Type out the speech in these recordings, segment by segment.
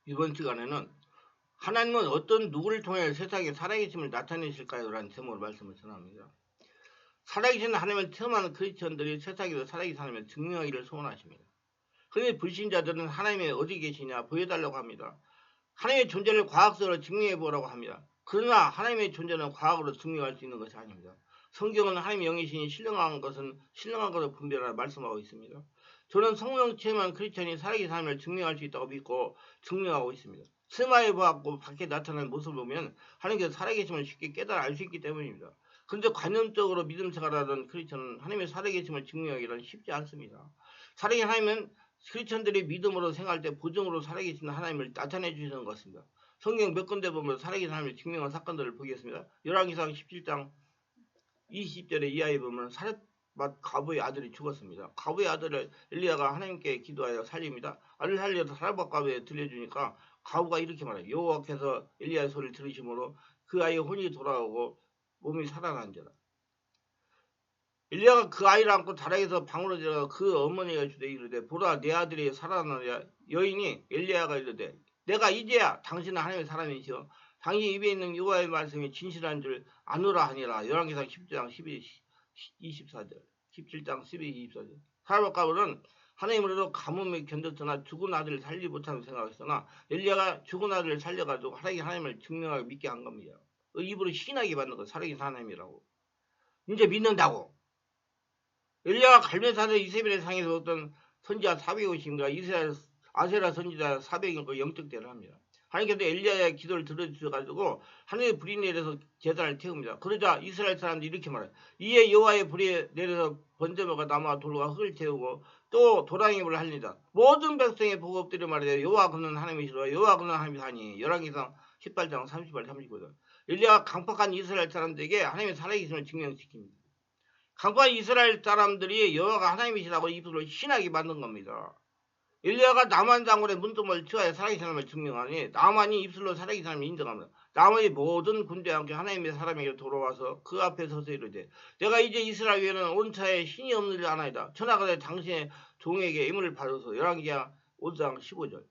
이번 시간에는 하나님은 어떤 누구를 통해 세상에 살아계심을 나타내실까요? 라는 제목으로 말씀을 전합니다. 살아계신 하나님을 체험하는 크리스천들이 세상에서 살아계신 하나님을 증명하기를 소원하십니다. 그런데 불신자들은 하나님이 어디 계시냐 보여달라고 합니다. 하나님의 존재를 과학적으로 증명해보라고 합니다. 그러나 하나님의 존재는 과학으로 증명할 수 있는 것이 아닙니다. 성경은 하나님의 영이시니 신령한 것은 신령한 것을 분별하라 말씀하고 있습니다. 저는 성령 체험한 크리스천이 살아계신 하나님을 증명할 수 있다고 믿고 증명하고 있습니다. 스마에 보았고 밖에 나타나는 모습을 보면 하나님께서 살아계심을 쉽게 깨달아 알 수 있기 때문입니다. 그런데 관념적으로 믿음 생활하던 크리스천은 하나님의 살아계심을 증명하기는 쉽지 않습니다. 살아계신 하나님은 크리스천들이 믿음으로 생활할 때 보증으로 살아계신 하나님을 나타내 주시는 것입니다. 성경 몇 군데 보면 살아계신 하나님을 증명한 사건들을 보겠습니다. 열왕기상 17장 20절에 이하에 보면 사렙맛 과부의 아들이 죽었습니다. 과부의 아들을 엘리야가 하나님께 기도하여 살립니다. 아들 살려서 사렙맛 과부에 들려주니까 과부가 이렇게 말해요. 여호와께서 엘리야의 소리를 들으심으로 그 아이의 혼이 돌아오고 몸이 살아난지라. 엘리야가 그 아이를 안고 다락에서 방으로 들어가 그 어머니가 주되 이르되 보라 내 아들이 살아나느냐. 여인이 엘리야가 이르되 내가 이제야 당신은 하나님의 사람이시여 당신 입에 있는 여호와의 말씀이 진실한 줄 아노라 하니라. 열왕기상 10장 24절 17장 12-24절. 사렙과부는 하나님으로도 가뭄에 견뎠으나 죽은 아들을 살리지 못하는 생각했으나 엘리야가 죽은 아들을 살려가지고 하나님을 증명하게 믿게 한 겁니다. 입으로 신하게 받는 거 살아계신 하나님이라고. 이제 믿는다고. 엘리야가 갈멜산에 이세벨의 상에서 어떤 선지자 450인가 이스라엘 아세라 선지자 400인가 영적대를 합니다. 하나님께서 엘리야의 기도를 들어주셔가지고 하늘의 불이 내려서 제단을 태웁니다. 그러자 이스라엘 사람들이 이렇게 말해요. 이에 여호와의 불이 내려서 번제물과 나무와 돌과 흙을 태우고 또 도랑이물을 합니다. 모든 백성의 보급들이 말해요. 여호와 그는 하나님이시라. 여호와 그는 하나님이시니. 열왕기상 18장 38, 39절. 엘리야가 강팍한 이스라엘 사람들에게 하나님의 살아계심을 증명시킵니다. 강팍한 이스라엘 사람들이 여호와가 하나님이시라고 입술로 신하게 만든 겁니다. 엘리야가 나만 장군의 문둥을 치하여 살아계신 하나님을 증명하니 나만이 입술로 살아계신 하나님을 인정합니다. 나만이 모든 군대와 함께 하나님의 사람에게 돌아와서 그 앞에 서서 이르되 내가 이제 이스라엘 위에는 온 차에 신이 없는 줄 아나이다. 천하가 당신의 종에게 임을 받아서 열왕기하 5장 15절.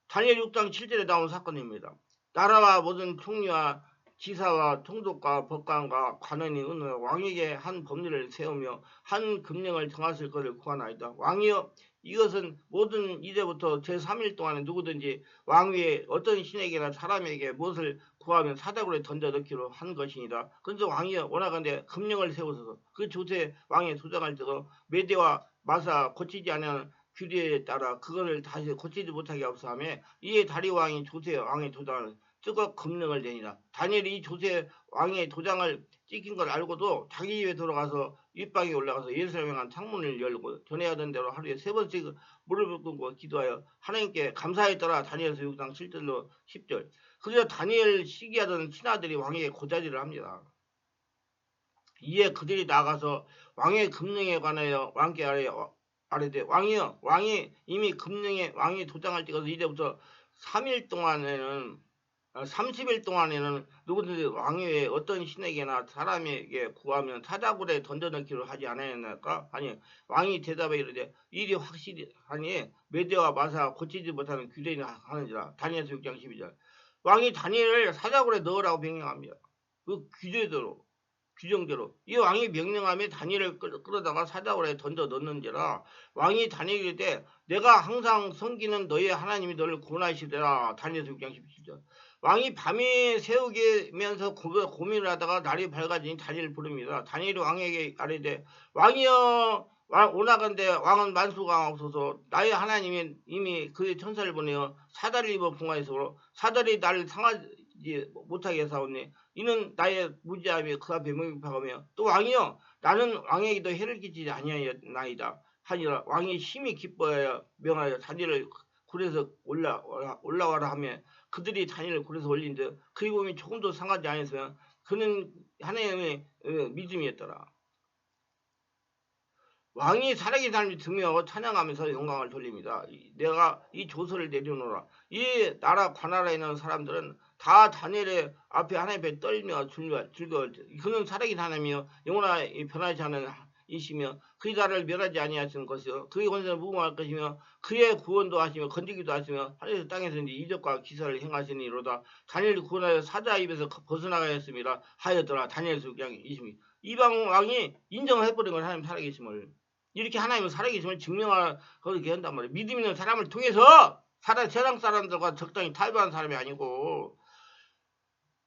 다니엘 6장 7절에 나온 사건입니다. 나라와 모든 총리와 지사와 통독과 법관과 관원이 어느 왕에게 한 법률을 세우며 한 금령을 정하실 것을 구하나이다. 왕이여 이것은 모든 이제부터 제3일 동안에 누구든지 왕위에 어떤 신에게나 사람에게 무엇을 구하면 사다구에 던져 넣기로 한 것이니라. 그런데 왕이여 원하건대 금령을 세우소서. 그 조세 왕의 도장을 찍어 메대와 마사 고치지 않은 규례에 따라 그것을 다시 고치지 못하게 하옵소서. 이에 다리 왕이 조세 왕의 도장을 찍어 금령을 내니라. 다니엘이 이 조세 왕의 도장을 찍힌 걸 알고도 자기 집에 돌아가서 윗방에 올라가서 예루살렘에 간 창문을 열고 전에 하던 대로 하루에 3번씩 무릎을 꿇고 기도하여 하나님께 감사했더라. 다니엘서 6장 7절로 10절. 그래서 다니엘 시기하던 신하들이 왕에게 고자질을 합니다. 이에 그들이 나가서 왕의 금령에 관하여 왕께 아뢰되 왕이여 왕이 이미 금령에 왕의 도장을 찍어서 이제부터 30일 동안에는 누구든지 왕위에 어떤 신에게나 사람에게 구하면 사자굴에 던져넣기로 하지 않았나까? 아니 왕이 대답해 이르되 일이 확실히 하니 메대와 마사 고치지 못하는 규례는 하는지라. 다니엘서 6장 12절. 왕이 다니엘을 사자굴에 넣으라고 명령합니다. 그 규정대로 이 왕이 명령하며 다니엘을 끌어다가 사자굴에 던져 넣는지라. 왕이 다니엘일 때 내가 항상 섬기는 너의 하나님이 너를 구원하시리라. 다니엘서 6장 17절. 왕이 밤에 새우기면서 고민을 하다가 날이 밝아지니 다니엘을 부릅니다. 다니엘이 왕에게 아뢰되 왕이여 오나간대 왕은 만수강하옵소서. 나의 하나님이 이미 그의 천사를 보내어 사다리를 입어 봉하였으므로 사다리 나를 상하지 못하게 하사오니 이는 나의 무지함이 그 앞에 명백하며 또 왕이여 나는 왕에게도 해를 끼치지 아니하였나이다 하니라. 왕이 심히 기뻐하여 명하여 다니엘을 굴에서 올라와라 하며 그들이 다니엘을 굴에서 올린데 그의 몸이 조금도 상하지 않았으면 그는 하나님의 믿음이었더라. 왕이 살아계신 하나님을 증명하고 찬양하면서 영광을 돌립니다. 내가 이 조서를 내려놓으라. 이 나라 관하에 있는 사람들은 다 다니엘의 앞에 하나님 앞에 떨며 즐거워. 그는 살아계신 하나님이요 영원히 변하지 않은 이시며 그의 나라를 멸하지 아니하시는 것이요 그의 권세는 무궁할 것이며 그의 구원도 하시며 건지기도 하시며 하늘에서 땅에서 이제 이적과 기사를 행하시니로다. 다니엘을 구원하여 사자 입에서 벗어나가야 했습니다. 하였더라. 다니엘 그냥 이방 왕이 인정해버린 건 하나님 살아계심을. 이렇게 하나님은 살아계심을 증명하게 한단 말이에요. 믿음 있는 사람을 통해서 세상 사람들과 적당히 타협하는 사람이 아니고.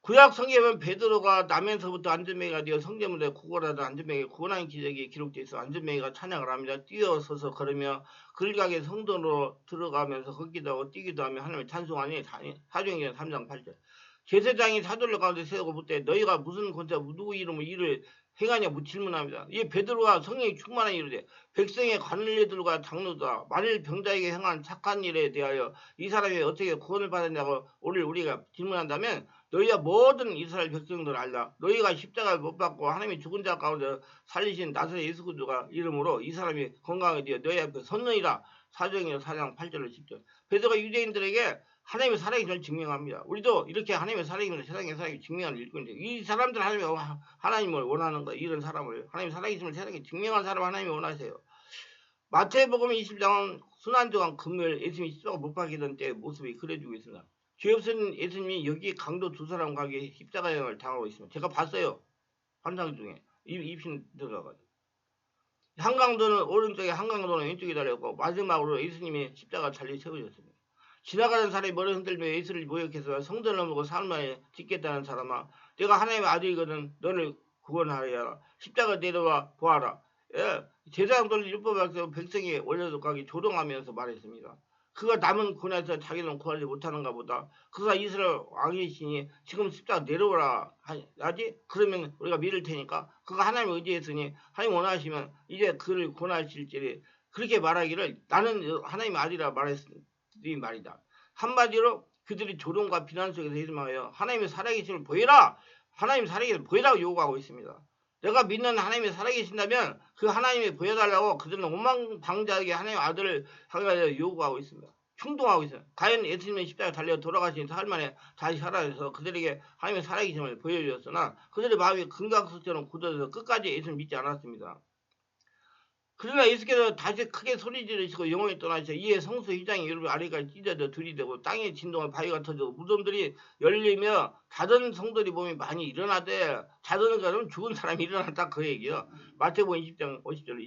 구약 성경에 보면 베드로가 나면서부터 안전뱅이가 되어 성전문에 구걸하던 안전뱅이가 구원한 기적이 기록되어 있어. 안전뱅이가 찬양을 합니다. 뛰어서서 걸으며 길가게 성전으로 들어가면서 걷기도 하고 뛰기도 하며 하나님을 찬송하니 사도행전 3장 8절. 제사장이 사도를 가운데 세우고 묻되 너희가 무슨 권세와 누구 이름으로 일을 행하냐 질문합니다. 이 베드로가 성령이 충만한 이르되 백성의 관리들과 장로다 만일 병자에게 행한 착한 일에 대하여 이 사람이 어떻게 구원을 받았냐고 오늘 우리가 질문한다면 너희가 모든 이스라엘 백성들 알라. 너희가 십자가를 못 받고 하나님이 죽은 자 가운데 살리신 나사렛 예수 그리스도가 이름으로 이 사람이 건강하게 되어 너희 앞에 섰느니라. 사도행전 4장 8절로 10절. 베드로가 유대인들에게 하나님의 살아계심을 증명합니다. 우리도 이렇게 하나님의 살아계심을 세상에 살아계심을 증명하는 일꾼인데 이 사람들 하나님을 원하는 거예요. 이런 사람을 하나님의 살아계심을 세상에 증명한 사람을 하나님이 원하세요. 마태복음 20장은 순환주간 금요일 예수님이 십자가 못 박히던 때의 모습이 그려지고 있습니다. 죄 없은 예수님이 여기 강도 두 사람과 함께 십자가형을 당하고 있습니다. 제가 봤어요. 환상 중에 입신 들어가가지고 한강도는 오른쪽에 한강도는 왼쪽에 달렸고 마지막으로 예수님이 십자가 잘려 세워졌습니다. 지나가는 사람이 머리 흔들며 예수를 모욕해서 성전을 넘고 사흘만에 짓겠다는 사람아 내가 하나님의 아들이거든 너를 구원하여라. 십자가 내려와 보아라. 예, 제사장들 율법학교 백성이 원로족하게 조롱하면서 말했습니다. 그가 남은 군에서 자기는 구하지 못하는가 보다. 그가 이스라엘 왕이시니 지금 십자가 내려오라 하지? 그러면 우리가 믿을 테니까 그가 하나님을 의지했으니 하나님 원하시면 이제 그를 구원하실지니 그렇게 말하기를 나는 하나님의 아들이라 말했으니 말이다. 한마디로 그들이 조롱과 비난 속에서 희망하여 하나님의 살아계심을 보여라. 하나님 살아계심을 보여라고 요구하고 있습니다. 내가 믿는 하나님이 살아계신다면 그 하나님이 보여달라고 그들은 오만방자하게 하나님의 아들을 향하여 요구하고 있습니다. 충동하고 있어요. 과연 예수님의 십자가에 달려 돌아가신 사흘 만에 다시 살아서 그들에게 하나님의 살아계심을 보여주었으나 그들의 마음이 금강석처럼 굳어서 끝까지 예수를 믿지 않았습니다. 그러나 예수께서 다시 크게 소리 지르시고 영원히 떠나시어 이에 성수 휘장이 여러분 아래까지 찢어져 들이대고 땅의 진동을 바위가 터지고 무덤들이 열리며 자던 성들이 몸이 많이 일어나되 자던 것은 죽은 사람이 일어났다 그 얘기요. 마태복음 20장 50절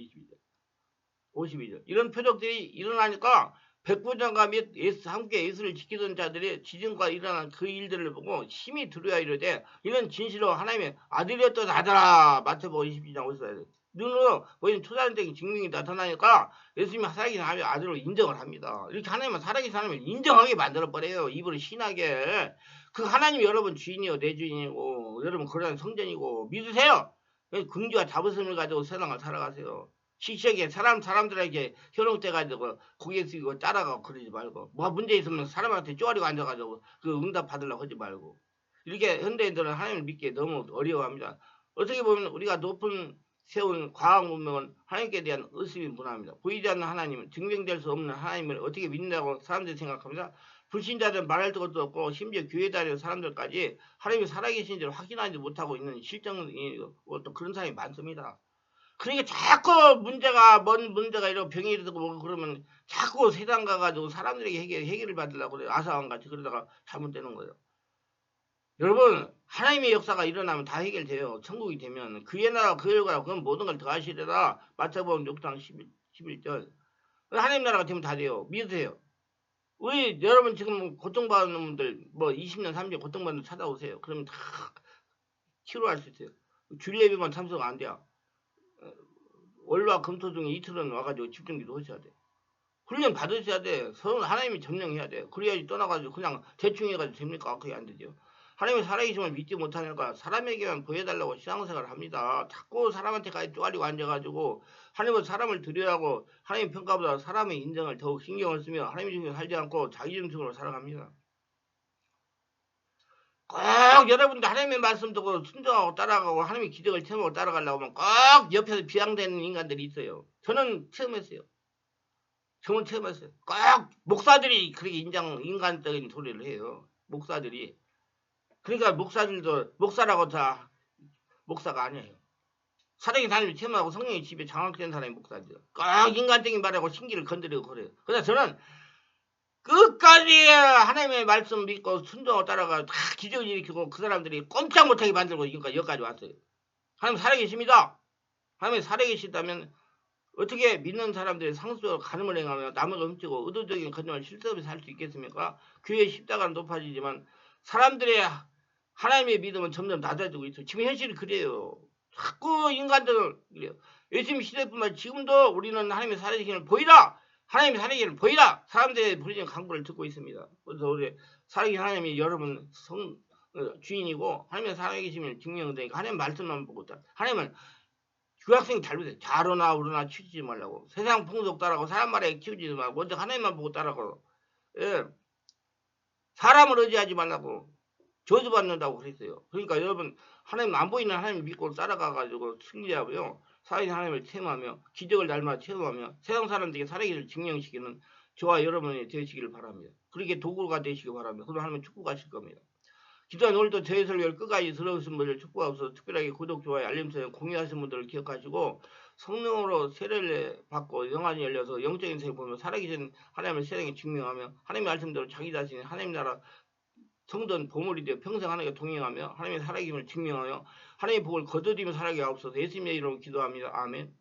52절 이런 표적들이 일어나니까 백부장과 및 함께 예수를 지키던 자들이 지진과 일어난 그 일들을 보고 힘이 두려워 이르되 이는 진실로 하나님의 아들이었던 아들아. 마태복음 22장 54절 눈으로 보이는 초자연적인 증명이 나타나니까 예수님이 살아계신 하나님의 아들로 인정을 합니다. 이렇게 하나님은 살아계신 하나님을 인정하게 만들어버려요. 입으로 신하게. 그 하나님이 여러분 주인이요 내 주인이고 여러분 거룩한 성전이고 믿으세요. 긍지와 자부심을 가지고 세상을 살아가세요. 시시하게 사람들에게 현혹돼가지고 고개 숙이고 따라가고 그러지 말고 뭐 문제 있으면 사람한테 쪼아리고 앉아가지고 그 응답 받으려고 하지 말고 이렇게 현대인들은 하나님을 믿기 너무 어려워합니다. 어떻게 보면 우리가 높은 세운 과학 문명은 하나님께 대한 의심이 무난합니다. 보이지 않는 하나님은 증명될 수 없는 하나님을 어떻게 믿는다고 사람들이 생각합니다. 불신자들은 말할 것도 없고 심지어 교회 다니는 사람들까지 하나님이 살아계신지를 확인하지 못하고 있는 실정이 또 그런 사람이 많습니다. 그러니까 자꾸 뭔 문제가 이러고 병이 일어나고 뭐 그러면 자꾸 세상 가가지고 사람들에게 해결을 받으려고 그래요. 아사왕같이 그러다가 잘못되는 거예요. 여러분 하나님의 역사가 일어나면 다 해결돼요. 천국이 되면 그의 나라 그 결과 그건 모든 걸 더하시리라. 마태복음 6장 11절 하나님 나라가 되면 다 돼요. 믿으세요. 우리 여러분 지금 고통받는 분들 뭐 20년 30년 고통받는 분 찾아오세요. 그러면 다 치료할 수 있어요. 주일 예배만 참석 안 돼요. 월화 금토 중에 이틀은 와가지고 집중기도 하셔야 돼. 훈련 받으셔야 돼. 하나님이 점령해야 돼. 그래야지 떠나가지고 그냥 대충 해가지고 됩니까? 그게 안 되죠. 하나님의 살아계심을 믿지 못하니까 사람에게만 보여달라고 신앙생활을 합니다. 자꾸 사람한테까지 쪼아리고 앉아가지고 하나님은 사람을 드려야하고 하나님 평가보다 사람의 인정을 더욱 신경을 쓰며 하나님 중심으로 살지 않고 자기 중심으로 살아갑니다. 꼭 여러분들 하나님의 말씀 듣고 순종하고 따라가고 하나님의 기적을 체험하고 따라가려고 하면 꼭 옆에서 비양되는 인간들이 있어요. 저는 체험했어요. 꼭 목사들이 그렇게 인간적인 소리를 해요. 목사들이. 그러니까 목사들도 목사라고 다 목사가 아니에요. 살아계신 하나님을 체험하고 성령의 집에 장악된 사람이 목사죠. 꼭 인간적인 말하고 신기를 건드리고 그래요. 그래서 저는 끝까지 하나님의 말씀 믿고 순종을 따라가 다 기적을 일으키고 그 사람들이 꼼짝 못하게 만들고 여기까지 왔어요. 하나님 살아계십니다. 하나님 살아계시다면 어떻게 믿는 사람들이 상수적으로 간음을 행하며 남을 훔치고 의도적인 거짓말 실수 없이 살 수 있겠습니까? 교회의 십자가는 높아지지만 사람들의 하나님의 믿음은 점점 낮아지고 있어요. 지금 현실이 그래요. 자꾸 인간들은 그래요. 예수님 시대뿐만 지금도 우리는 하나님의 살아계심을 보이라! 하나님의 살아계심을 보이라! 사람들의 부르짖는 간구를 듣고 있습니다. 그래서 우리 살아계신 하나님이 여러분 주인이고 하나님의 살아계심을 증명되니까 하나님 말씀만 보고 있다. 하나님은 교학생 잘못해. 자로나 우로나 치우지 말라고. 세상 풍속 따라고 사람 말에 키우지 말고 먼저 하나님만 보고 따라고. 예. 사람을 의지하지 말라고. 저주받는다고 그랬어요. 그러니까 여러분 하나님 안 보이는 하나님 믿고 따라가가지고 승리하고요. 살아계신 하나님을 체험하며 기적을 날마다 체험하며 세상 사람들에게 살아계심을 증명시키는 저와 여러분이 되시기를 바랍니다. 그렇게 도구가 되시기 바랍니다. 그럼 하나님 축복하실 겁니다. 기도한 오늘도 저희 설교를 끝까지 들어오신 분들 축복하셔서 특별하게 구독, 좋아요, 알림 설정, 공유하신 분들을 기억하시고 성령으로 세례를 받고 영안이 열려서 영적인 세계 보며 살아계신 하나님을 세상에 증명하며 하나님의 말씀대로 자기 자신이 하나님 나라 성전 보물이 되어 평생 하나님과 동행하며 하나님의 살아계심을 증명하여 하나님의 복을 거두리며 살아가게 하옵소서. 예수님의 이름으로 기도합니다. 아멘.